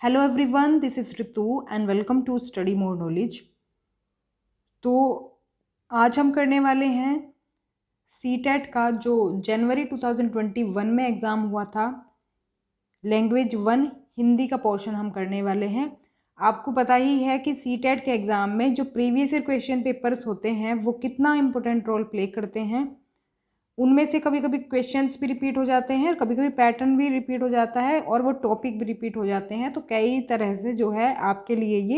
Hello everyone, this is Ritu and welcome to study more knowledge. तो आज हम करने वाले हैं सीटेट का जो जनवरी 2021 में एग्ज़ाम हुआ था, लैंग्वेज 1 हिंदी का पोर्शन हम करने वाले हैं। आपको पता ही है कि सीटेट के एग्ज़ाम में जो प्रीवियस ईयर क्वेश्चन पेपर्स होते हैं वो कितना इम्पोर्टेंट रोल प्ले करते हैं। उनमें से कभी कभी क्वेश्चंस भी रिपीट हो जाते हैं और कभी कभी पैटर्न भी रिपीट हो जाता है और वो टॉपिक भी रिपीट हो जाते हैं। तो कई तरह से जो है आपके लिए ये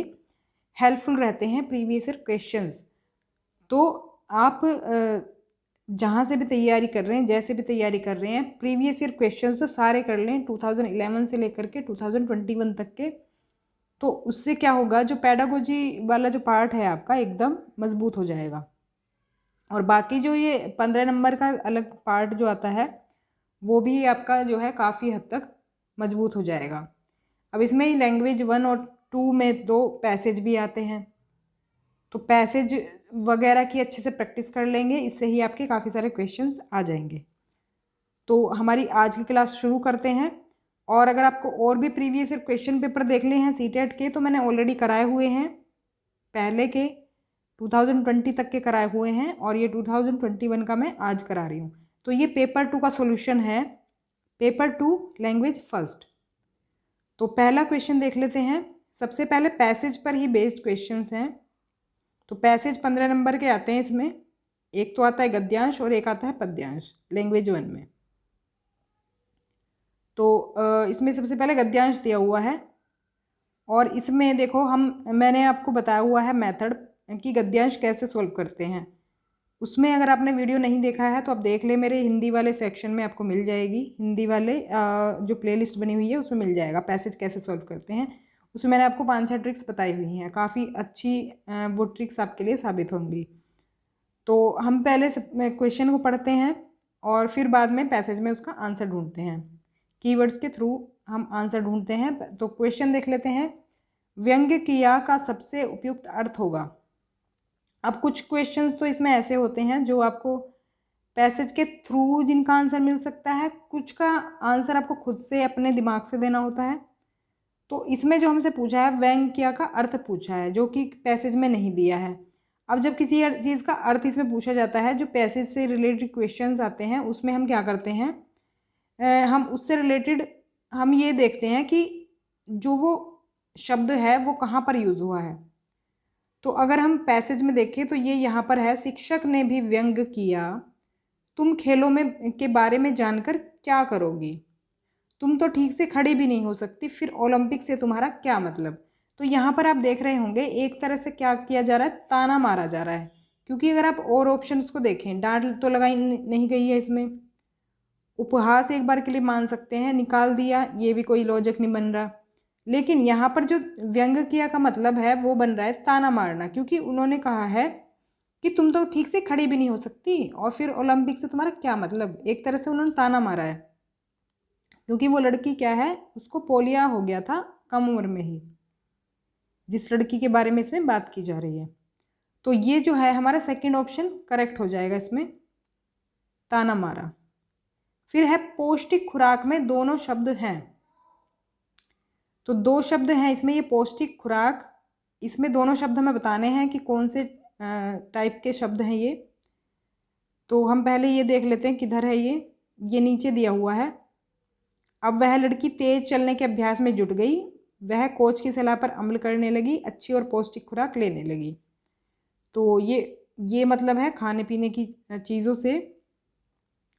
हेल्पफुल रहते हैं प्रीवियस ईयर क्वेश्चंस। तो आप जहाँ से भी तैयारी कर रहे हैं, जैसे भी तैयारी कर रहे हैं, प्रीवियस ईयर क्वेश्चंस तो सारे कर लें 2011 से लेकर के 2021 तक के। तो उससे क्या होगा, जो पैडागोजी वाला जो पार्ट है आपका एकदम मजबूत हो जाएगा। और बाकी जो ये 15 नंबर का अलग पार्ट जो आता है वो भी आपका जो है काफ़ी हद तक मजबूत हो जाएगा। अब इसमें ही लैंग्वेज 1 और 2 में 2 पैसेज भी आते हैं, तो पैसेज वगैरह की अच्छे से प्रैक्टिस कर लेंगे, इससे ही आपके काफ़ी सारे क्वेश्चंस आ जाएंगे। तो हमारी आज की क्लास शुरू करते हैं। और अगर आपको और भी प्रीवियस ईयर क्वेश्चन पेपर देखने हैं सीटेट के, तो मैंने ऑलरेडी कराए हुए हैं, पहले के 2020 तक के कराए हुए हैं और ये 2021 का मैं आज करा रही हूँ। तो ये पेपर 2 का सॉल्यूशन है, पेपर 2 लैंग्वेज फर्स्ट। तो पहला क्वेश्चन देख लेते हैं। सबसे पहले पैसेज पर ही बेस्ड क्वेश्चंस हैं। तो पैसेज 15 नंबर के आते हैं इसमें। एक तो आता है गद्यांश और एक आता है पद्यांश लैंग्वेज 1 में। तो इसमें सबसे पहले गद्यांश दिया हुआ है और इसमें देखो मैंने आपको बताया हुआ है मेथड कि गद्यांश कैसे सॉल्व करते हैं। उसमें अगर आपने वीडियो नहीं देखा है तो आप देख ले, मेरे हिंदी वाले सेक्शन में आपको मिल जाएगी। हिंदी वाले जो प्लेलिस्ट बनी हुई है उसमें मिल जाएगा पैसेज कैसे सॉल्व करते हैं। उसमें मैंने आपको 5-6 ट्रिक्स बताई हुई हैं, काफ़ी अच्छी वो ट्रिक्स आपके लिए साबित होंगी। तो हम पहले क्वेश्चन को पढ़ते हैं और फिर बाद में पैसेज में उसका आंसर ढूंढते हैं। कीवर्ड्स के थ्रू हम आंसर ढूंढते हैं। तो क्वेश्चन देख लेते हैं। व्यंग्य क्रिया का सबसे उपयुक्त अर्थ होगा। अब कुछ क्वेश्चंस तो इसमें ऐसे होते हैं जो आपको पैसेज के थ्रू जिनका आंसर मिल सकता है, कुछ का आंसर आपको खुद से अपने दिमाग से देना होता है। तो इसमें जो हमसे पूछा है व्यंग्य क्रिया का अर्थ पूछा है, जो कि पैसेज में नहीं दिया है। अब जब किसी चीज़ का अर्थ इसमें पूछा जाता है, जो पैसेज से रिलेटेड क्वेश्चंस आते हैं, उसमें हम क्या करते हैं, हम उससे रिलेटेड हम ये देखते हैं कि जो वो शब्द है वो कहाँ पर यूज़ हुआ है। तो अगर हम पैसेज में देखें तो ये यहाँ पर है, शिक्षक ने भी व्यंग किया, तुम खेलों में के बारे में जानकर क्या करोगी, तुम तो ठीक से खड़ी भी नहीं हो सकती, फिर ओलंपिक से तुम्हारा क्या मतलब। तो यहाँ पर आप देख रहे होंगे एक तरह से क्या किया जा रहा है, ताना मारा जा रहा है। क्योंकि अगर आप और ऑप्शंस को देखें, डांट तो लगाई नहीं गई है इसमें। उपहास एक बार के लिए मान सकते हैं, निकाल दिया, ये भी कोई लॉजिक नहीं बन रहा। लेकिन यहाँ पर जो व्यंग किया का मतलब है वो बन रहा है ताना मारना, क्योंकि उन्होंने कहा है कि तुम तो ठीक से खड़ी भी नहीं हो सकती और फिर ओलंपिक से तुम्हारा क्या मतलब। एक तरह से उन्होंने ताना मारा है, क्योंकि वो लड़की क्या है, उसको पोलिया हो गया था कम उम्र में ही, जिस लड़की के बारे में इसमें बात की जा रही है। तो ये जो है हमारा सेकंड ऑप्शन करेक्ट हो जाएगा इसमें, ताना मारा। फिर है पौष्टिक खुराक में दोनों शब्द हैं। तो 2 शब्द हैं इसमें, ये पौष्टिक खुराक, इसमें दोनों शब्द हमें बताने हैं कि कौन से टाइप के शब्द हैं ये। तो हम पहले ये देख लेते हैं किधर है ये नीचे दिया हुआ है। अब वह लड़की तेज चलने के अभ्यास में जुट गई, वह कोच की सलाह पर अमल करने लगी, अच्छी और पौष्टिक खुराक लेने लगी। तो ये मतलब है खाने पीने की चीज़ों से।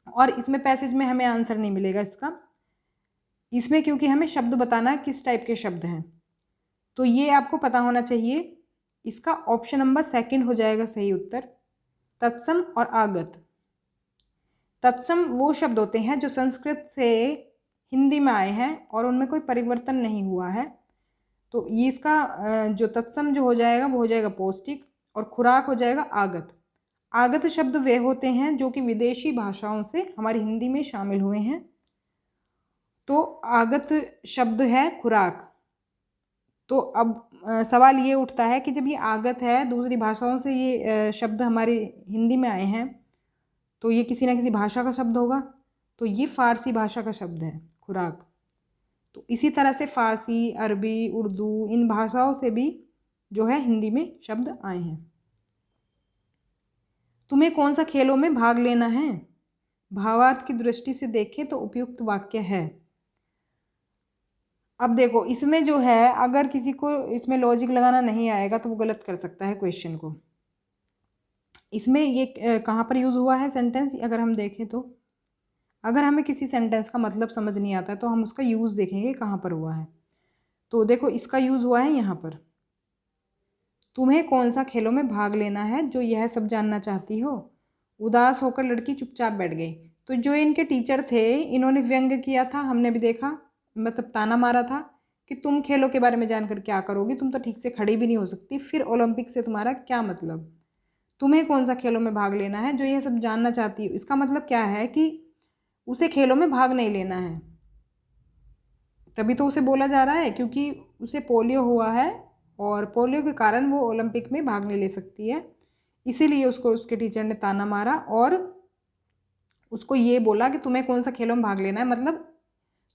और इसमें पैसेज में हमें आंसर नहीं मिलेगा इसका, इसमें क्योंकि हमें शब्द बताना है किस टाइप के शब्द हैं। तो ये आपको पता होना चाहिए। इसका ऑप्शन नंबर सेकंड हो जाएगा सही उत्तर, तत्सम और आगत। तत्सम वो शब्द होते हैं जो संस्कृत से हिंदी में आए हैं और उनमें कोई परिवर्तन नहीं हुआ है। तो ये इसका जो तत्सम जो हो जाएगा वो हो जाएगा पौष्टिक, और खुराक हो जाएगा आगत। आगत शब्द वे होते हैं जो कि विदेशी भाषाओं से हमारी हिंदी में शामिल हुए हैं। तो आगत शब्द है खुराक। तो अब सवाल ये उठता है कि जब ये आगत है, दूसरी भाषाओं से ये शब्द हमारी हिंदी में आए हैं, तो ये किसी ना किसी भाषा का शब्द होगा। तो ये फारसी भाषा का शब्द है खुराक। तो इसी तरह से फ़ारसी, अरबी, उर्दू इन भाषाओं से भी जो है हिंदी में शब्द आए हैं। तुम्हें कौन सा खेलों में भाग लेना है? भावार्थ की दृष्टि से देखें तो उपयुक्त वाक्य है। अब देखो इसमें जो है अगर किसी को इसमें लॉजिक लगाना नहीं आएगा तो वो गलत कर सकता है क्वेश्चन को। इसमें ये कहाँ पर यूज़ हुआ है सेंटेंस, अगर हम देखें तो अगर हमें किसी सेंटेंस का मतलब समझ नहीं आता है तो हम उसका यूज़ देखेंगे कहाँ पर हुआ है। तो देखो इसका यूज़ हुआ है यहाँ पर, तुम्हें कौन सा खेलों में भाग लेना है जो यह सब जानना चाहती हो। उदास होकर लड़की चुपचाप बैठ गई। तो जो इनके टीचर थे इन्होंने व्यंग किया था, हमने भी देखा, मतलब ताना मारा था कि तुम खेलों के बारे में जानकर क्या करोगी, तुम तो ठीक से खड़ी भी नहीं हो सकती, फिर ओलंपिक से तुम्हारा क्या मतलब। तुम्हें कौन सा खेलों में भाग लेना है जो यह सब जानना चाहती हो, इसका मतलब क्या है कि उसे खेलों में भाग नहीं लेना है। तभी तो उसे बोला जा रहा है क्योंकि उसे पोलियो हुआ है और पोलियो के कारण वो ओलंपिक में भाग नहीं ले सकती है, इसीलिए उसको उसके टीचर ने ताना मारा और उसको ये बोला कि तुम्हें कौन सा खेलों में भाग लेना है, मतलब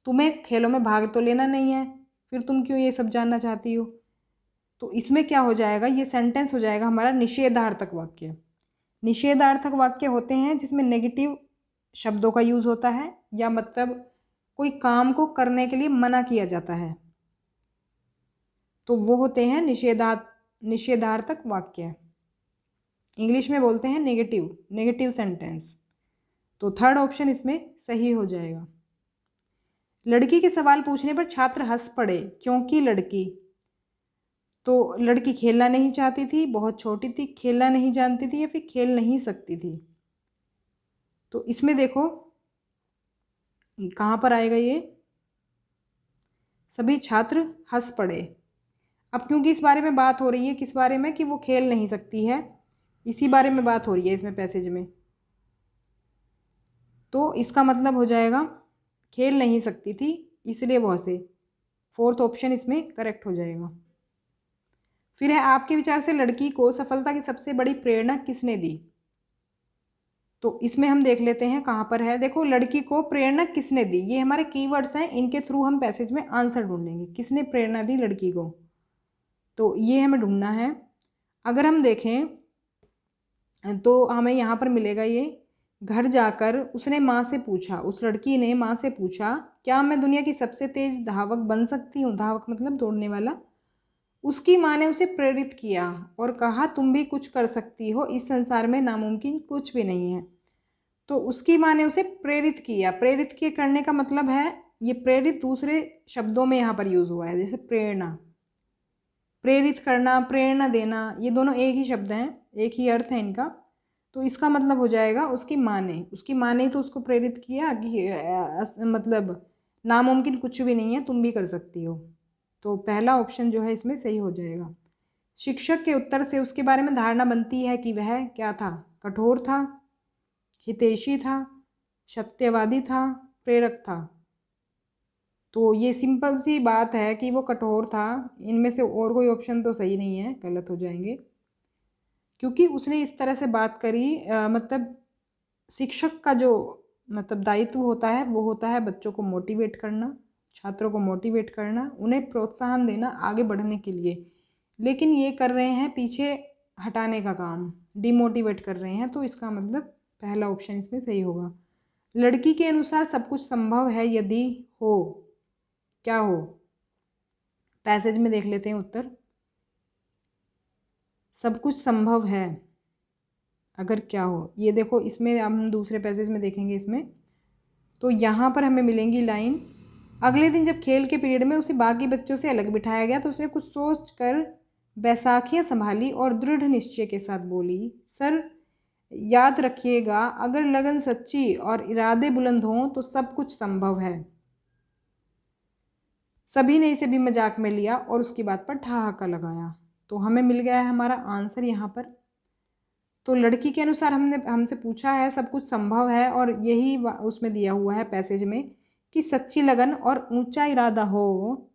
तुम्हें खेलों में भाग तो लेना नहीं है, फिर तुम क्यों ये सब जानना चाहती हो। तो इसमें क्या हो जाएगा, ये सेंटेंस हो जाएगा हमारा निषेधार्थक वाक्य। निषेधार्थक वाक्य होते हैं जिसमें नेगेटिव शब्दों का यूज़ होता है या मतलब कोई काम को करने के लिए मना किया जाता है, तो वो होते हैं निषेधार्थक वाक्य। इंग्लिश में बोलते हैं नेगेटिव सेंटेंस। तो थर्ड ऑप्शन इसमें सही हो जाएगा। लड़की के सवाल पूछने पर छात्र हंस पड़े क्योंकि लड़की, तो लड़की खेलना नहीं चाहती थी, बहुत छोटी थी, खेलना नहीं जानती थी या फिर खेल नहीं सकती थी। तो इसमें देखो कहाँ पर आएगा ये, सभी छात्र हंस पड़े। अब क्योंकि इस बारे में बात हो रही है, किस बारे में, कि वो खेल नहीं सकती है, इसी बारे में बात हो रही है इसमें पैसेज में, तो इसका मतलब हो जाएगा खेल नहीं सकती थी इसलिए वो हंसे। फोर्थ ऑप्शन इसमें करेक्ट हो जाएगा। फिर है आपके विचार से लड़की को सफलता की सबसे बड़ी प्रेरणा किसने दी। तो इसमें हम देख लेते हैं कहाँ पर है। देखो लड़की को प्रेरणा किसने दी, ये हमारे कीवर्ड्स हैं, इनके थ्रू हम पैसेज में आंसर ढूंढेंगे, किसने प्रेरणा दी लड़की को, तो ये हमें ढूंढना है। अगर हम देखें तो हमें यहाँ पर मिलेगा ये, घर जाकर उसने माँ से पूछा, उस लड़की ने माँ से पूछा क्या मैं दुनिया की सबसे तेज धावक बन सकती हूँ, धावक मतलब दौड़ने वाला। उसकी माँ ने उसे प्रेरित किया और कहा तुम भी कुछ कर सकती हो, इस संसार में नामुमकिन कुछ भी नहीं है। तो उसकी माँ ने उसे प्रेरित किया, प्रेरित के करने का मतलब है, ये प्रेरित दूसरे शब्दों में यहाँ पर यूज़ हुआ है, जैसे प्रेरणा, प्रेरित करना, प्रेरणा देना, ये दोनों एक ही शब्द हैं, एक ही अर्थ है इनका। तो इसका मतलब हो जाएगा उसकी माँ ने तो उसको प्रेरित किया कि मतलब नामुमकिन कुछ भी नहीं है, तुम भी कर सकती हो। तो पहला ऑप्शन जो है इसमें सही हो जाएगा। शिक्षक के उत्तर से उसके बारे में धारणा बनती है कि वह क्या था, कठोर था, हितैषी था, सत्यवादी था, प्रेरक था। तो ये सिंपल सी बात है कि वो कठोर था, इनमें से और कोई ऑप्शन तो सही नहीं है, गलत हो जाएंगे, क्योंकि उसने इस तरह से बात करी। मतलब शिक्षक का जो मतलब दायित्व होता है वो होता है बच्चों को मोटिवेट करना, छात्रों को मोटिवेट करना, उन्हें प्रोत्साहन देना आगे बढ़ने के लिए, लेकिन ये कर रहे हैं पीछे हटाने का काम, डिमोटिवेट कर रहे हैं। तो इसका मतलब पहला ऑप्शन इसमें सही होगा। लड़की के अनुसार सब कुछ संभव है यदि हो, क्या हो, पैसेज में देख लेते हैं उत्तर। सब कुछ संभव है अगर क्या हो, ये देखो इसमें हम दूसरे पैसेज में देखेंगे इसमें, तो यहाँ पर हमें मिलेंगी लाइन, अगले दिन जब खेल के पीरियड में उसे बाकी बच्चों से अलग बिठाया गया तो उसने कुछ सोच कर बैसाखियाँ संभाली और दृढ़ निश्चय के साथ बोली, सर याद रखिएगा अगर लगन सच्ची और इरादे बुलंद हों तो सब कुछ संभव है। सभी ने इसे भी मजाक में लिया और उसकी बात पर ठहाका लगाया। तो हमें मिल गया है हमारा आंसर यहाँ पर। तो लड़की के अनुसार हमसे पूछा है सब कुछ संभव है, और यही उसमें दिया हुआ है पैसेज में कि सच्ची लगन और ऊंचा इरादा हो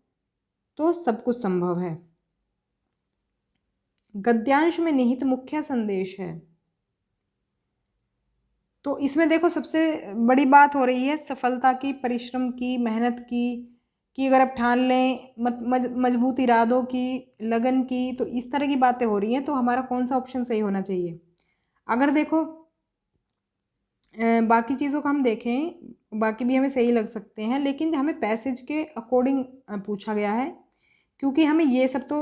तो सब कुछ संभव है। गद्यांश में निहित मुख्य संदेश है, तो इसमें देखो सबसे बड़ी बात हो रही है सफलता की, परिश्रम की, मेहनत की, कि अगर आप ठान लें मजबूत इरादों की, लगन की, तो इस तरह की बातें हो रही हैं, तो हमारा कौन सा ऑप्शन सही होना चाहिए। अगर देखो बाकी चीज़ों का हम देखें, बाकी भी हमें सही लग सकते हैं, लेकिन हमें पैसेज के अकॉर्डिंग पूछा गया है, क्योंकि हमें ये सब तो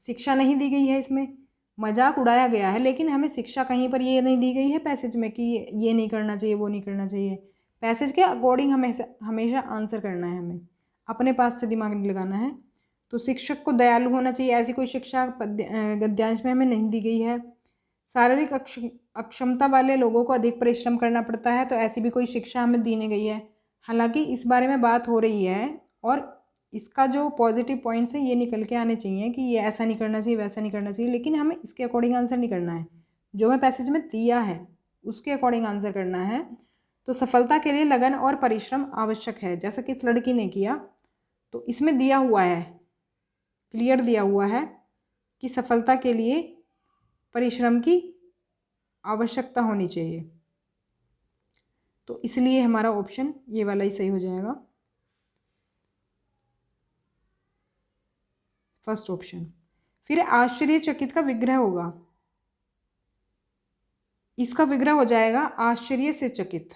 शिक्षा नहीं दी गई है, इसमें मजाक उड़ाया गया है, लेकिन हमें शिक्षा कहीं पर ये नहीं दी गई है पैसेज में कि ये नहीं करना चाहिए, वो नहीं करना चाहिए। पैसेज के अकॉर्डिंग हमें हमेशा आंसर करना है, हमें अपने पास से दिमाग नहीं लगाना है। तो शिक्षक को दयालु होना चाहिए, ऐसी कोई शिक्षा गद्यांश में हमें नहीं दी गई है। शारीरिक अक्षमता वाले लोगों को अधिक परिश्रम करना पड़ता है, तो ऐसी भी कोई शिक्षा हमें दी नहीं गई है। हालांकि इस बारे में बात हो रही है और इसका जो पॉजिटिव पॉइंट्स हैं ये निकल के आने चाहिए कि ये ऐसा नहीं करना चाहिए, वैसा नहीं करना चाहिए, लेकिन हमें इसके अकॉर्डिंग आंसर नहीं करना है, जो मैं पैसेज में दिया है उसके अकॉर्डिंग आंसर करना है। तो सफलता के लिए लगन और परिश्रम आवश्यक है, जैसा कि इस लड़की ने किया। तो इसमें दिया हुआ है, क्लियर दिया हुआ है कि सफलता के लिए परिश्रम की आवश्यकता होनी चाहिए, तो इसलिए हमारा ऑप्शन ये वाला ही सही हो जाएगा, फर्स्ट ऑप्शन। फिर आश्चर्यचकित का विग्रह होगा, इसका विग्रह हो जाएगा आश्चर्य से चकित।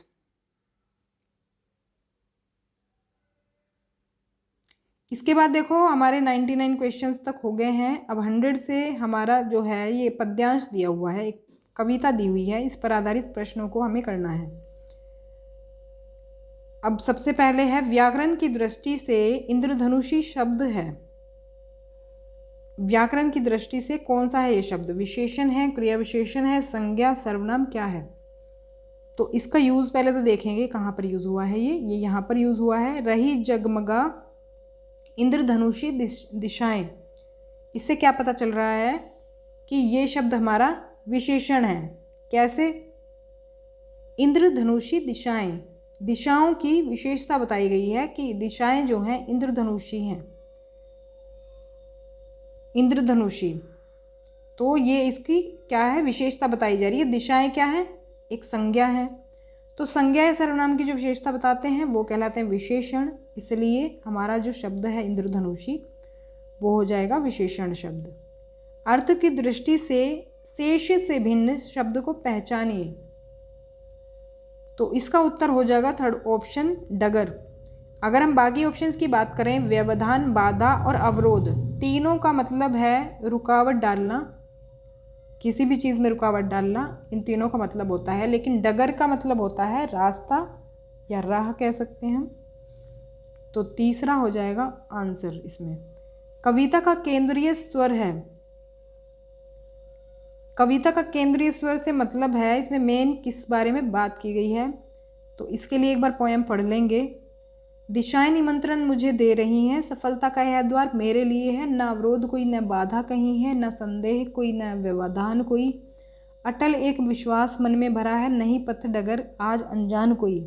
इसके बाद देखो हमारे 99 क्वेश्चंस तक हो गए हैं। अब 100 से हमारा जो है ये पद्यांश दिया हुआ है, एक कविता दी हुई है, इस पर आधारित प्रश्नों को हमें करना है। अब सबसे पहले है, व्याकरण की दृष्टि से इंद्रधनुषी शब्द है, व्याकरण की दृष्टि से कौन सा है ये शब्द, विशेषण है, क्रिया विशेषण है, संज्ञा, सर्वनाम, क्या है। तो इसका यूज पहले तो देखेंगे कहाँ पर यूज हुआ है, ये यहाँ पर यूज हुआ है, रही जगमगा इंद्रधनुषी दिशाएं। इससे क्या पता चल रहा है कि ये शब्द हमारा विशेषण है। कैसे, इंद्रधनुषी दिशाएं, दिशाओं की विशेषता बताई गई है कि दिशाएं जो हैं इंद्रधनुषी हैं, इंद्रधनुषी, तो ये इसकी क्या है, विशेषता बताई जा रही है। दिशाएं क्या है, एक संज्ञा है, तो संज्ञा या सर्वनाम की जो विशेषता बताते हैं वो कहलाते हैं विशेषण, इसलिए हमारा जो शब्द है इंद्रधनुषी वो हो जाएगा विशेषण शब्द। अर्थ की दृष्टि से शेष से भिन्न शब्द को पहचानिए, तो इसका उत्तर हो जाएगा थर्ड ऑप्शन, डगर। अगर हम बाकी ऑप्शंस की बात करें, व्यवधान, बाधा और अवरोध, तीनों का मतलब है रुकावट डालना, किसी भी चीज़ में रुकावट डालना, इन तीनों का मतलब होता है। लेकिन डगर का मतलब होता है रास्ता या राह कह सकते हैं हम। तो तीसरा हो जाएगा आंसर इसमें। कविता का केंद्रीय स्वर है, कविता का केंद्रीय स्वर से मतलब है इसमें मेन किस बारे में बात की गई है। तो इसके लिए एक बार पोएम पढ़ लेंगे। दिशाएं निमंत्रण मुझे दे रही हैं, सफलता का यह द्वार मेरे लिए है, न अवरोध कोई, न बाधा कहीं है, न संदेह कोई, न व्यवधान कोई, अटल एक विश्वास मन में भरा है, नहीं पथ डगर आज अनजान कोई,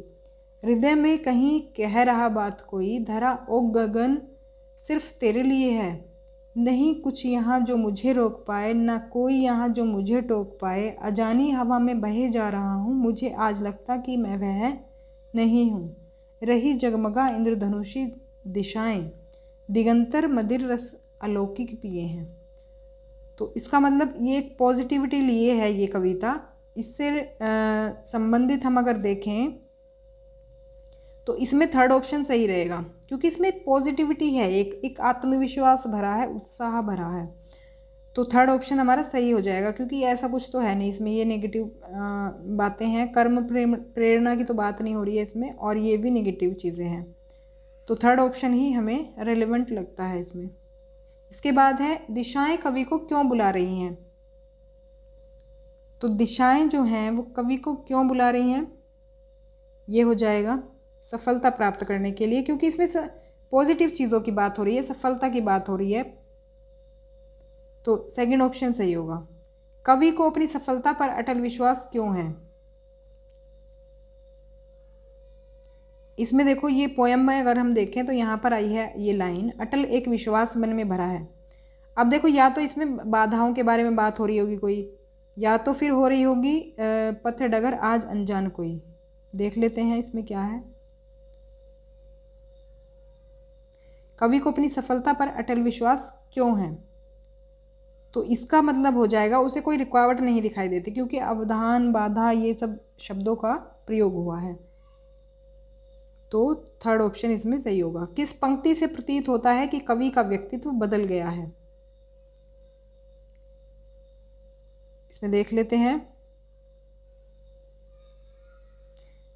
हृदय में कहीं कह रहा बात कोई, धरा ओ गगन सिर्फ तेरे लिए है, नहीं कुछ यहाँ जो मुझे रोक पाए, न कोई यहाँ जो मुझे टोक पाए, अजानी हवा में बहे जा रहा हूँ, मुझे आज लगता कि मैं वह नहीं हूँ, रही जगमगा इंद्रधनुषी दिशाएं, दिगंतर मदिर रस अलौकिक पिए हैं। तो इसका मतलब ये एक पॉजिटिविटी लिए है ये कविता। इससे संबंधित हम अगर देखें तो इसमें थर्ड ऑप्शन सही रहेगा, क्योंकि इसमें एक पॉजिटिविटी है, एक आत्मविश्वास भरा है, उत्साह भरा है। तो थर्ड ऑप्शन हमारा सही हो जाएगा, क्योंकि ऐसा कुछ तो है नहीं इसमें, ये नेगेटिव बातें हैं, कर्म प्रेरणा की तो बात नहीं हो रही है इसमें, और ये भी नेगेटिव चीज़ें हैं। तो थर्ड ऑप्शन ही हमें रेलेवेंट लगता है इसमें। इसके बाद है, दिशाएं कवि को क्यों बुला रही हैं। तो दिशाएं जो हैं वो कवि को क्यों बुला रही हैं, ये हो जाएगा सफलता प्राप्त करने के लिए, क्योंकि इसमें पॉजिटिव चीज़ों की बात हो रही है, सफलता की बात हो रही है। तो सेकंड ऑप्शन सही होगा। कवि को अपनी सफलता पर अटल विश्वास क्यों है। इसमें देखो ये पोयम में अगर हम देखें तो यहाँ पर आई है ये लाइन, अटल एक विश्वास मन में भरा है। अब देखो या तो इसमें बाधाओं के बारे में बात हो रही होगी कोई, या तो फिर हो रही होगी पथ डगर आज अनजान कोई। देख लेते हैं इसमें क्या है। कवि को अपनी सफलता पर अटल विश्वास क्यों है? तो इसका मतलब हो जाएगा उसे कोई रुकावट नहीं दिखाई देती, क्योंकि अवधान, बाधा, ये सब शब्दों का प्रयोग हुआ है। तो थर्ड ऑप्शन इसमें सही होगा। किस पंक्ति से प्रतीत होता है कि कवि का व्यक्तित्व बदल गया है? इसमें देख लेते हैं,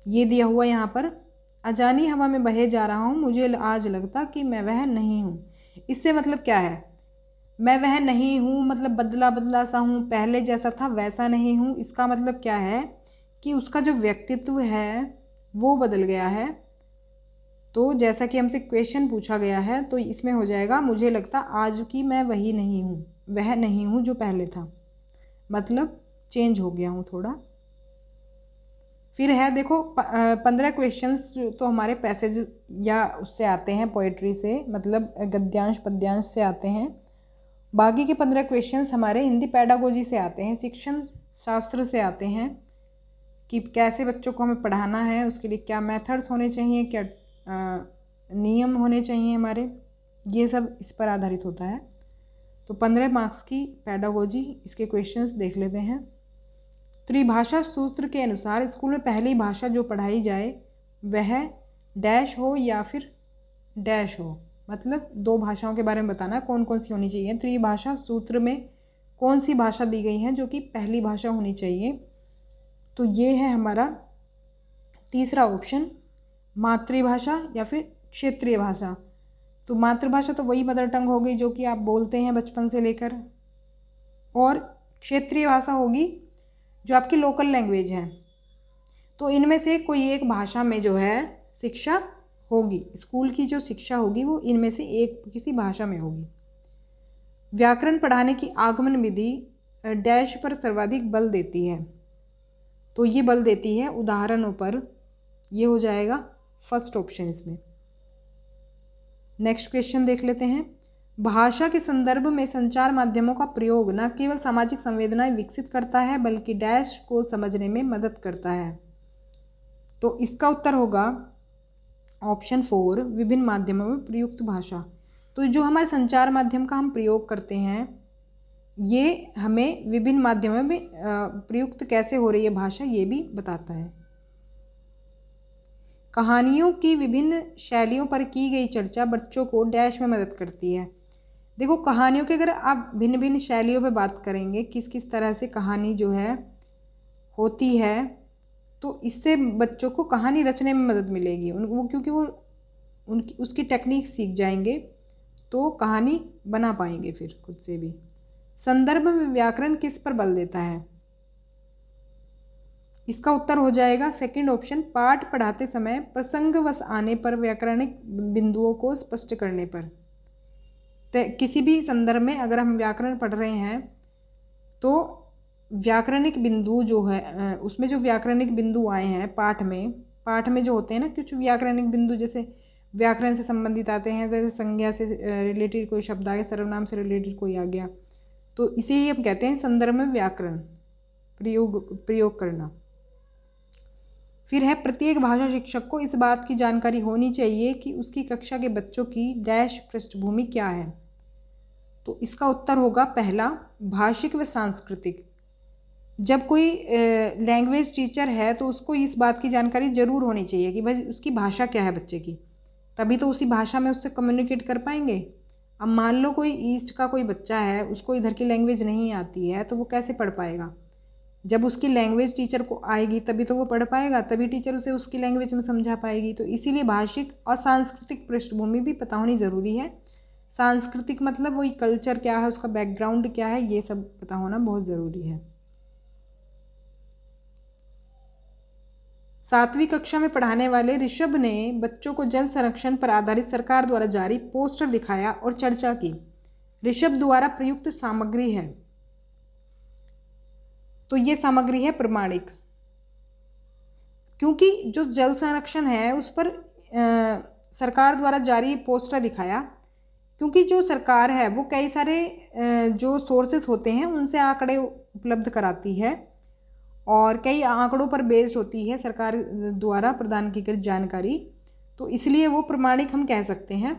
ये दिया हुआ यहाँ पर, अजानी हवा में बहे जा रहा हूँ, मुझे आज लगता कि मैं वह नहीं हूँ। इससे मतलब क्या है? मैं वह नहीं हूँ मतलब बदला बदला सा हूँ, पहले जैसा था वैसा नहीं हूँ। इसका मतलब क्या है कि उसका जो व्यक्तित्व है वो बदल गया है। तो जैसा कि हमसे क्वेश्चन पूछा गया है, तो इसमें हो जाएगा मुझे लगता आज की मैं वही नहीं हूँ, वह नहीं हूँ जो पहले था, मतलब चेंज हो गया हूँ थोड़ा। फिर है देखो 15 क्वेश्चंस तो हमारे पैसेज या उससे आते हैं, पोइट्री से, मतलब गद्यांश पद्यांश से आते हैं। बाकी के 15 क्वेश्चंस हमारे हिंदी पेडागोजी से आते हैं, शिक्षण शास्त्र से आते हैं कि कैसे बच्चों को हमें पढ़ाना है, उसके लिए क्या मेथड्स होने चाहिए, क्या नियम होने चाहिए हमारे, ये सब इस पर आधारित होता है। तो 15 मार्क्स की पेडागोजी, इसके क्वेश्चंस देख लेते हैं। त्रिभाषा सूत्र के अनुसार स्कूल में पहली भाषा जो पढ़ाई जाए वह डैश हो या फिर डैश हो, मतलब 2 भाषाओं के बारे में बताना कौन कौन सी होनी चाहिए। त्रिभाषा सूत्र में कौन सी भाषा दी गई है जो कि पहली भाषा होनी चाहिए? तो ये है हमारा तीसरा ऑप्शन, मातृभाषा या फिर क्षेत्रीय भाषा। तो मातृभाषा तो वही मदर टंग हो गई जो कि आप बोलते हैं बचपन से लेकर, और क्षेत्रीय भाषा होगी जो आपकी लोकल लैंग्वेज है। तो इनमें से कोई एक भाषा में जो है शिक्षा होगी, स्कूल की जो शिक्षा होगी वो इनमें से एक किसी भाषा में होगी। व्याकरण पढ़ाने की आगमन विधि डैश पर सर्वाधिक बल देती है। तो ये बल देती है उदाहरणों पर, ये हो जाएगा फर्स्ट ऑप्शन इसमें। नेक्स्ट क्वेश्चन देख लेते हैं। भाषा के संदर्भ में संचार माध्यमों का प्रयोग न केवल सामाजिक संवेदनाएं विकसित करता है बल्कि डैश को समझने में मदद करता है। तो इसका उत्तर होगा ऑप्शन 4, विभिन्न माध्यमों में प्रयुक्त भाषा। तो जो हमारे संचार माध्यम का हम प्रयोग करते हैं, ये हमें विभिन्न माध्यमों में प्रयुक्त कैसे हो रही है भाषा, ये भी बताता है। कहानियों की विभिन्न शैलियों पर की गई चर्चा बच्चों को डैश में मदद करती है। देखो कहानियों के अगर आप भिन्न भिन्न शैलियों पे बात करेंगे, किस किस तरह से कहानी जो है होती है, तो इससे बच्चों को कहानी रचने में मदद मिलेगी। वो क्योंकि वो उसकी टेक्निक सीख जाएंगे तो कहानी बना पाएंगे फिर खुद से भी। संदर्भ में व्याकरण किस पर बल देता है? इसका उत्तर हो जाएगा सेकंड ऑप्शन, पाठ पढ़ाते समय प्रसंगवश आने पर, व्याकरणिक बिंदुओं को स्पष्ट करने पर। तो किसी भी संदर्भ में अगर हम व्याकरण पढ़ रहे हैं तो व्याकरणिक बिंदु जो है उसमें जो व्याकरणिक बिंदु आए हैं पाठ में जो होते हैं ना, कुछ व्याकरणिक बिंदु जैसे व्याकरण से संबंधित आते हैं, जैसे संज्ञा से रिलेटेड कोई शब्द आ गया, सर्वनाम से रिलेटेड कोई आ गया, तो इसे ही हम कहते हैं संदर्भ में व्याकरण प्रयोग करना। फिर है प्रत्येक भाषा शिक्षक को इस बात की जानकारी होनी चाहिए कि उसकी कक्षा के बच्चों की डैश पृष्ठभूमि क्या है। तो इसका उत्तर होगा पहला, भाषिक व सांस्कृतिक। जब कोई लैंग्वेज टीचर है तो उसको इस बात की जानकारी ज़रूर होनी चाहिए कि भाई उसकी भाषा क्या है बच्चे की, तभी तो उसी भाषा में उससे कम्युनिकेट कर पाएंगे। अब मान लो कोई ईस्ट का कोई बच्चा है, उसको इधर की लैंग्वेज नहीं आती है, तो वो कैसे पढ़ पाएगा? जब उसकी लैंग्वेज टीचर को आएगी तभी तो वो पढ़ पाएगा, तभी टीचर उसे उसकी लैंग्वेज में समझा पाएगी। तो इसीलिए भाषिक और सांस्कृतिक पृष्ठभूमि भी पता होनी ज़रूरी है। सांस्कृतिक मतलब वही कल्चर क्या है, उसका बैकग्राउंड क्या है, ये सब पता होना बहुत ज़रूरी है। 7वीं कक्षा में पढ़ाने वाले ऋषभ ने बच्चों को जल संरक्षण पर आधारित सरकार द्वारा जारी पोस्टर दिखाया और चर्चा की। ऋषभ द्वारा प्रयुक्त सामग्री है, तो ये सामग्री है प्रमाणिक, क्योंकि जो जल संरक्षण है उस पर सरकार द्वारा जारी पोस्टर दिखाया, क्योंकि जो सरकार है वो कई सारे जो सोर्सेस होते हैं उनसे आंकड़े उपलब्ध कराती है और कई आंकड़ों पर बेस्ड होती है सरकार द्वारा प्रदान की गई जानकारी, तो इसलिए वो प्रमाणिक हम कह सकते हैं।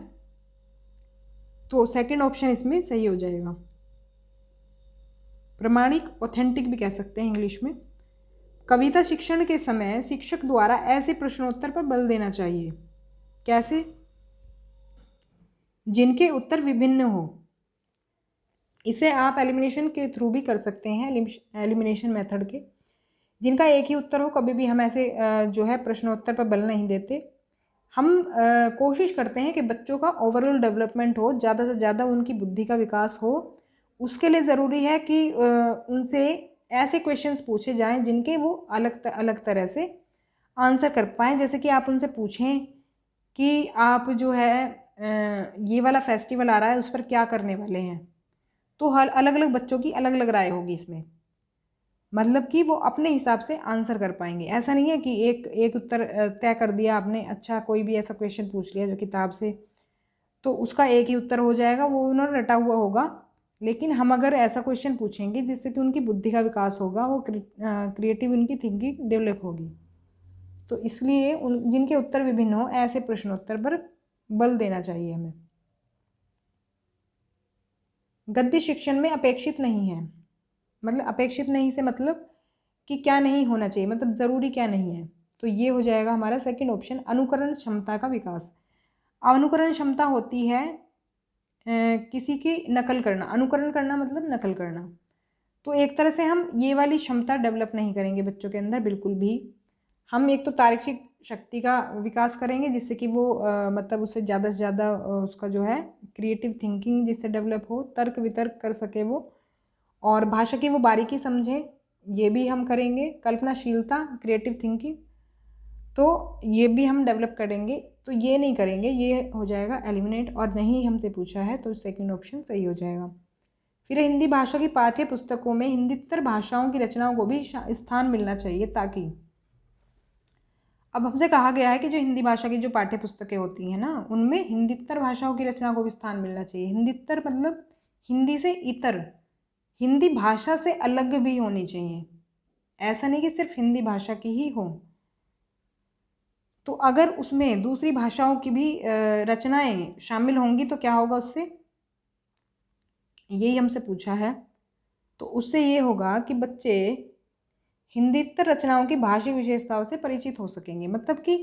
तो सेकंड ऑप्शन इसमें सही हो जाएगा। प्रमाणिक, ऑथेंटिक भी कह सकते हैं इंग्लिश में। कविता शिक्षण के समय शिक्षक द्वारा ऐसे प्रश्नोत्तर पर बल देना चाहिए। कैसे? जिनके उत्तर विभिन्न हो। इसे आप एलिमिनेशन के थ्रू भी कर सकते हैं, एलिमिनेशन मेथड के। जिनका एक ही उत्तर हो, कभी भी हम ऐसे जो है प्रश्नोत्तर पर बल नहीं देते। हम कोशिश करते हैं कि बच्चों का ओवरऑल डेवलपमेंट हो, ज़्यादा से ज़्यादा उनकी बुद्धि का विकास हो। उसके लिए ज़रूरी है कि उनसे ऐसे क्वेश्चंस पूछे जाएं जिनके वो अलग तरह से आंसर कर पाएँ। जैसे कि आप उनसे पूछें कि आप जो है ये वाला फेस्टिवल आ रहा है, उस पर क्या करने वाले हैं। तो हर अलग अलग बच्चों की अलग अलग राय होगी इसमें, मतलब कि वो अपने हिसाब से आंसर कर पाएंगे। ऐसा नहीं है कि एक उत्तर तय कर दिया आपने, अच्छा कोई भी ऐसा क्वेश्चन पूछ लिया जो किताब से, तो उसका एक ही उत्तर हो जाएगा, वो उन्होंने रटा हुआ होगा। लेकिन हम अगर ऐसा क्वेश्चन पूछेंगे जिससे कि उनकी बुद्धि का विकास होगा, वो क्रिएटिव उनकी थिंकिंग डेवलप होगी। तो इसलिए जिनके उत्तर विभिन्न हो, ऐसे प्रश्नोत्तर पर बल देना चाहिए हमें। गद्य शिक्षण में अपेक्षित नहीं है, मतलब अपेक्षित नहीं से मतलब कि क्या नहीं होना चाहिए, मतलब ज़रूरी क्या नहीं है। तो ये हो जाएगा हमारा सेकंड ऑप्शन, अनुकरण क्षमता का विकास। अनुकरण क्षमता होती है किसी की नकल करना। अनुकरण करना मतलब नकल करना। तो एक तरह से हम ये वाली क्षमता डेवलप नहीं करेंगे बच्चों के अंदर बिल्कुल भी। हम एक तो तार्किक शक्ति का विकास करेंगे जिससे कि वो मतलब उससे ज़्यादा से ज़्यादा उसका जो है क्रिएटिव थिंकिंग जिससे डेवलप हो, तर्क वितर्क कर सके वो, और भाषा की वो बारीकी समझे, ये भी हम करेंगे। कल्पनाशीलता, क्रिएटिव थिंकिंग, तो ये भी हम डेवलप करेंगे। तो ये नहीं करेंगे, ये हो जाएगा एलिमिनेट, और नहीं हमसे पूछा है तो सेकंड ऑप्शन सही हो जाएगा। फिर हिंदी भाषा की पाठ्य पुस्तकों में हिंदीतर भाषाओं की रचनाओं को भी स्थान मिलना चाहिए, ताकि अब हमसे कहा गया है कि जो हिंदी भाषा की जो पाठ्य पुस्तकें होती हैं ना, उनमें हिंदीतर भाषाओं की रचना को भी स्थान मिलना चाहिए। हिंदीतर मतलब हिंदी से इतर, हिंदी भाषा से अलग भी होनी चाहिए। ऐसा नहीं कि सिर्फ हिंदी भाषा की ही हो। तो अगर उसमें दूसरी भाषाओं की भी रचनाएं शामिल होंगी तो क्या होगा उससे, यही हमसे पूछा है। तो उससे ये होगा कि बच्चे हिंदीतर रचनाओं की भाषा विशेषताओं से परिचित हो सकेंगे। मतलब कि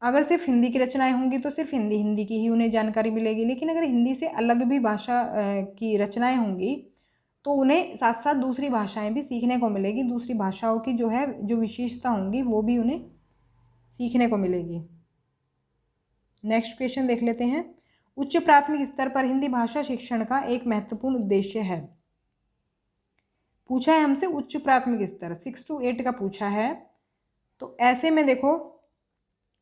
अगर सिर्फ हिंदी की रचनाएं होंगी तो सिर्फ हिंदी की ही उन्हें जानकारी मिलेगी, लेकिन अगर हिंदी से अलग भी भाषा की रचनाएं होंगी तो उन्हें साथ साथ दूसरी भाषाएं भी सीखने को मिलेगी। दूसरी भाषाओं की जो है जो विशेषता होंगी वो भी उन्हें सीखने को मिलेगी। नेक्स्ट क्वेश्चन देख लेते हैं। उच्च प्राथमिक स्तर पर हिंदी भाषा शिक्षण का एक महत्वपूर्ण उद्देश्य है। पूछा है हमसे उच्च प्राथमिक स्तर 6 to 8 का पूछा है। तो ऐसे में देखो,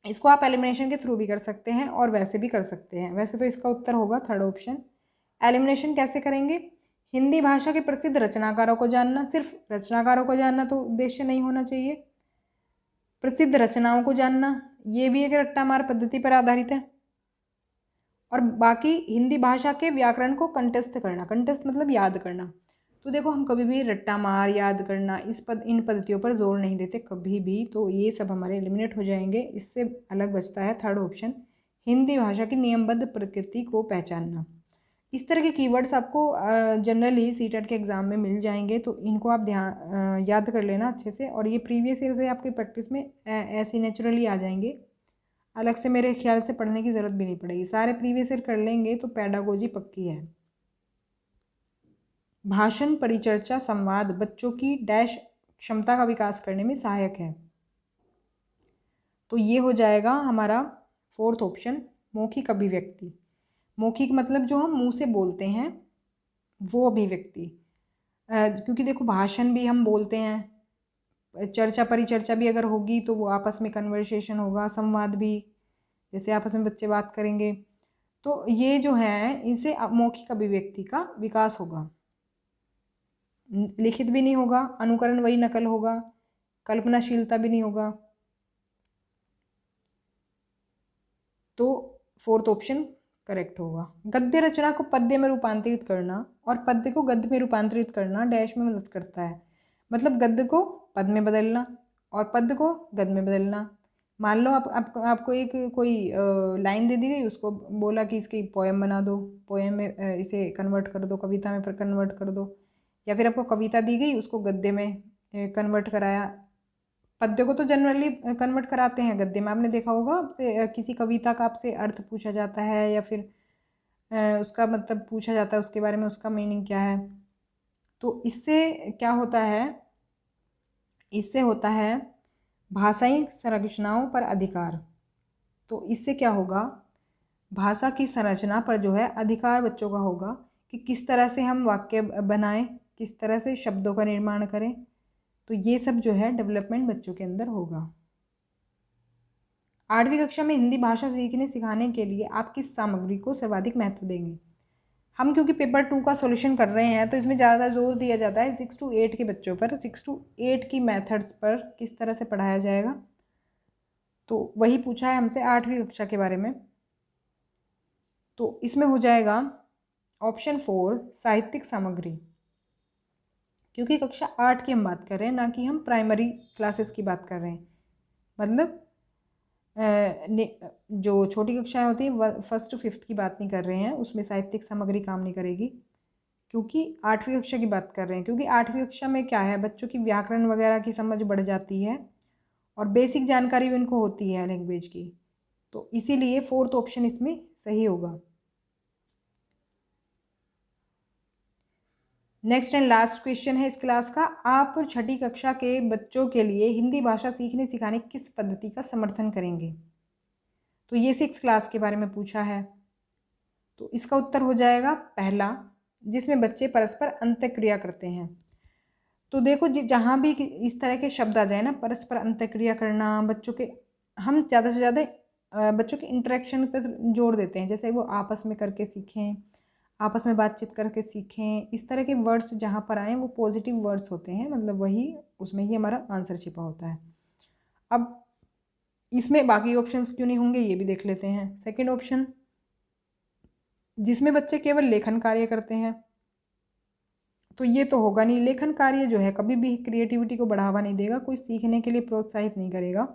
इसको आप एलिमिनेशन के थ्रू भी कर सकते हैं और वैसे भी कर सकते हैं। वैसे तो इसका उत्तर होगा थर्ड ऑप्शन। एलिमिनेशन कैसे करेंगे? हिंदी भाषा के प्रसिद्ध रचनाकारों को जानना, सिर्फ रचनाकारों को जानना तो उद्देश्य नहीं होना चाहिए, प्रसिद्ध रचनाओं को जानना, ये भी एक रट्टा मार पद्धति पर आधारित है। और बाकी हिंदी भाषा के व्याकरण को कंठस्थ करना, कंठस्थ मतलब याद करना। तो देखो, हम कभी भी रट्टा मार, याद करना, इन पद्धतियों पर जोर नहीं देते कभी भी। तो ये सब हमारे एलिमिनेट हो जाएंगे। इससे अलग बचता है थर्ड ऑप्शन, हिंदी भाषा की नियमबद्ध प्रकृति को पहचानना। इस तरह के कीवर्ड्स आपको जनरली सीटेट के एग्ज़ाम में मिल जाएंगे, तो इनको आप ध्यान याद कर लेना अच्छे से। और ये प्रीवियस ईयर से आपकी प्रैक्टिस में ऐसे नेचुरली आ जाएंगे, अलग से मेरे ख्याल से पढ़ने की ज़रूरत भी नहीं पड़ेगी। सारे प्रीवियस ईयर कर लेंगे तो पेडागोजी पक्की है। भाषण, परिचर्चा, संवाद बच्चों की डैश क्षमता का विकास करने में सहायक है। तो ये हो जाएगा हमारा फोर्थ ऑप्शन, मौखिक अभिव्यक्ति। मौखिक मतलब जो हम मुंह से बोलते हैं वो अभिव्यक्ति, क्योंकि देखो भाषण भी हम बोलते हैं, चर्चा परिचर्चा भी अगर होगी तो वो आपस में कन्वर्सेशन होगा, संवाद भी जैसे आपस में बच्चे बात करेंगे। तो ये जो है इनसे मौखिक अभिव्यक्ति का विकास होगा। लिखित भी नहीं होगा, अनुकरण वही नकल होगा, कल्पनाशीलता भी नहीं होगा। तो फोर्थ ऑप्शन करेक्ट होगा। गद्य रचना को पद्य में रूपांतरित करना और पद्य को गद्य में रूपांतरित करना डैश में मदद करता है। मतलब गद्य को पद में बदलना और पद्य को गद्य में बदलना, मान लो आपको एक कोई लाइन दे दी गई, उसको बोला कि इसकी पोएम बना दो, पोएम में इसे कन्वर्ट कर दो, कविता में कन्वर्ट कर दो, या फिर आपको कविता दी गई उसको गद्य में कन्वर्ट कराया। पद्य को तो जनरली कन्वर्ट कराते हैं गद्य में, आपने देखा होगा। किसी कविता का आपसे अर्थ पूछा जाता है या फिर उसका मतलब पूछा जाता है, उसके बारे में उसका मीनिंग क्या है। तो इससे क्या होता है, इससे होता है भाषाई संरचनाओं पर अधिकार। तो इससे क्या होगा, भाषा की संरचना पर जो है अधिकार बच्चों का होगा कि किस तरह से हम वाक्य बनाएं, किस तरह से शब्दों का निर्माण करें। तो ये सब जो है डेवलपमेंट बच्चों के अंदर होगा। 8वीं कक्षा में हिंदी भाषा सीखने सिखाने के लिए आप किस सामग्री को सर्वाधिक महत्व देंगे। हम क्योंकि पेपर 2 का सॉल्यूशन कर रहे हैं तो इसमें ज़्यादा जोर दिया जाता है 6 to 8 के बच्चों पर, 6 to 8 की मेथड्स पर किस तरह से पढ़ाया जाएगा। तो वही पूछा है हमसे 8वीं कक्षा के बारे में। तो इसमें हो जाएगा ऑप्शन 4 साहित्यिक सामग्री, क्योंकि कक्षा 8 की हम बात कर रहे हैं, ना कि हम प्राइमरी क्लासेस की बात कर रहे हैं। मतलब जो छोटी कक्षाएं होती हैं 1st to 5th की बात नहीं कर रहे हैं, उसमें साहित्यिक सामग्री काम नहीं करेगी, क्योंकि 8वीं कक्षा की बात कर रहे हैं। क्योंकि 8वीं कक्षा में क्या है, बच्चों की व्याकरण वगैरह की समझ बढ़ जाती है और बेसिक जानकारी भी उनको होती है लैंग्वेज की। तो इसीलिए 4th ऑप्शन इसमें सही होगा। नेक्स्ट एंड लास्ट क्वेश्चन है इस क्लास का, आप 6ठी कक्षा के बच्चों के लिए हिंदी भाषा सीखने सिखाने किस पद्धति का समर्थन करेंगे। तो ये 6th क्लास के बारे में पूछा है। तो इसका उत्तर हो जाएगा पहला, जिसमें बच्चे परस्पर अंतःक्रिया करते हैं। तो देखो जहाँ भी इस तरह के शब्द आ जाए ना, परस्पर अंतःक्रिया करना, बच्चों के हम ज़्यादा से ज़्यादा बच्चों के इंटरेक्शन पर जोर देते हैं, जैसे वो आपस में करके सीखें, आपस में बातचीत करके सीखें। इस तरह के वर्ड्स जहाँ पर आएँ वो पॉजिटिव वर्ड्स होते हैं, मतलब वही उसमें ही हमारा आंसर छिपा होता है। अब इसमें बाकी ऑप्शंस क्यों नहीं होंगे ये भी देख लेते हैं। सेकंड ऑप्शन, जिसमें बच्चे केवल लेखन कार्य करते हैं, तो ये तो होगा नहीं। लेखन कार्य जो है कभी भी क्रिएटिविटी को बढ़ावा नहीं देगा, कोई सीखने के लिए प्रोत्साहित नहीं करेगा।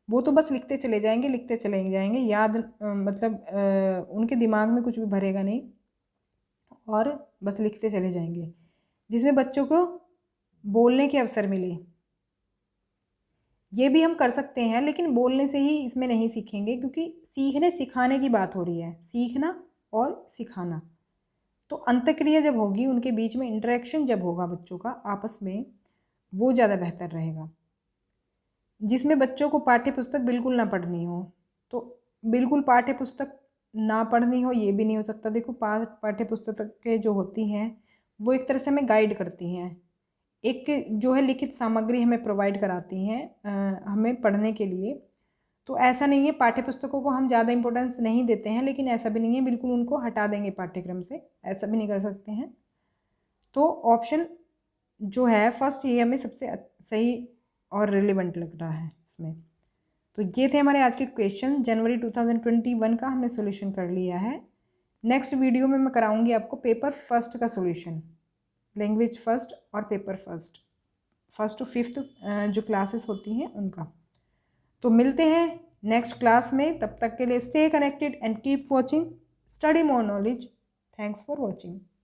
वो तो बस लिखते चले जाएंगे, लिखते चले जाएंगे, याद मतलब उनके दिमाग में कुछ भी भरेगा नहीं और बस लिखते चले जाएंगे। जिसमें बच्चों को बोलने के अवसर मिले, ये भी हम कर सकते हैं, लेकिन बोलने से ही इसमें नहीं सीखेंगे, क्योंकि सीखने सिखाने की बात हो रही है, सीखना और सिखाना। तो अंतःक्रिया जब होगी, उनके बीच में इंटरेक्शन जब होगा बच्चों का आपस में, वो ज़्यादा बेहतर रहेगा। जिसमें बच्चों को पाठ्य पुस्तक बिल्कुल ना पढ़नी हो, तो बिल्कुल पाठ्य पुस्तक ना पढ़नी हो ये भी नहीं हो सकता। देखो पाठ्य पुस्तकें जो होती हैं वो एक तरह से हमें गाइड करती हैं, एक जो है लिखित सामग्री हमें प्रोवाइड कराती हैं हमें पढ़ने के लिए। तो ऐसा नहीं है पाठ्य पुस्तकों को हम ज़्यादा इम्पोर्टेंस नहीं देते हैं, लेकिन ऐसा भी नहीं है बिल्कुल उनको हटा देंगे पाठ्यक्रम से, ऐसा भी नहीं कर सकते हैं। तो ऑप्शन जो है फर्स्ट ये हमें सबसे सही और रिलेवेंट लग रहा है इसमें। तो ये थे हमारे आज के क्वेश्चन, जनवरी 2021 का हमने सोल्यूशन कर लिया है। नेक्स्ट वीडियो में मैं कराऊंगी आपको पेपर फर्स्ट का सोल्यूशन, लैंग्वेज फर्स्ट और paper first, 1st to 5th जो क्लासेस होती हैं उनका। तो मिलते हैं नेक्स्ट क्लास में, तब तक के लिए stay connected and keep watching study more knowledge. Thanks for watching.